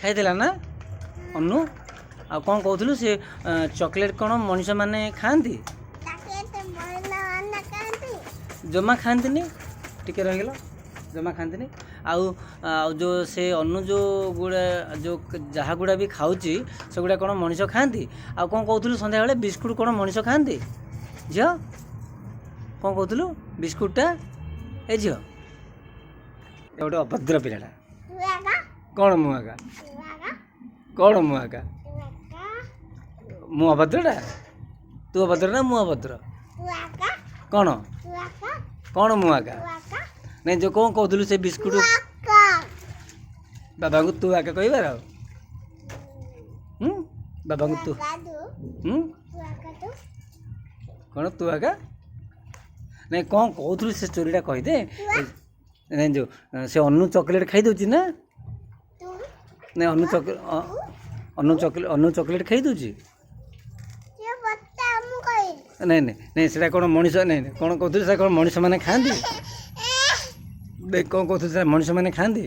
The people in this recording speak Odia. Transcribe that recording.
ଖାଇଥିଲା ନା ଅନୁ ଆଉ କ'ଣ କହୁଥିଲୁ ସେ ଚକୋଲେଟ୍ କ'ଣ ମଣିଷ ମାନେ ଖାଆନ୍ତି ଜମା ଖାଆନ୍ତିନି ଟିକେ ରହିଗଲା ଜମା ଖାଆନ୍ତିନି ଆଉ ଆଉ ଯେଉଁ ସେ ଅନୁ ଯେଉଁ ଯାହା ଗୁଡ଼ା ବି ଖାଉଛି ସେଗୁଡ଼ା କ'ଣ ମଣିଷ ଖାଆନ୍ତି ଆଉ କ'ଣ କହୁଥିଲୁ ସନ୍ଧ୍ୟାବେଳେ ବିସ୍କୁଟ୍ କ'ଣ ମଣିଷ ଖାଆନ୍ତି ଝିଅ କ'ଣ କହୁଥିଲୁ ବିସ୍କୁଟ୍ଟା ଏ ଝିଅ ଏ ଗୋଟେ ଅଭଦ୍ର ପିଲାଟା କ'ଣ ମୁଁ ଆକା କ'ଣ ମୁଁ ଆକା ମୁଁ ଅଭଦ୍ରଟା ତୁ ଅଭଦ୍ର ନା ମୁଁ ଅଭଦ୍ର କ'ଣ କ'ଣ ମୁଁ ଆକା ନାଇଁ ଯେଉଁ କ'ଣ କହୁଥିଲୁ ସେ ବିସ୍କୁଟ୍ ବାବାଙ୍କୁ ତୁ ଆକା କହିବାର ବାବାଙ୍କୁ ତୁ କ'ଣ ତୁ ଆକା ନାଇଁ କ'ଣ କହୁଥିଲୁ ସେ ଚୋରିଟା କହିଦେ ନାଇଁ ଯେଉଁ ସେ ଅନୁ ଚକୋଲେଟ୍ ଖାଇଦେଉଛି ନା ନାଇଁ ଅନୁ ଚକୋଲେଟ୍ ଖାଇଦେଉଛି ନାଇଁ ନାଇଁ ନାଇଁ ସେଇଟା କ'ଣ ମଣିଷ ନାଇଁ କ'ଣ କହୁଥିଲୁ ସେଇଟା କ'ଣ ମଣିଷ ମାନେ ଖାଆନ୍ତି କ'ଣ କହୁଥିଲୁ ସେଇଟା ମଣିଷ ମାନେ ଖାଆନ୍ତି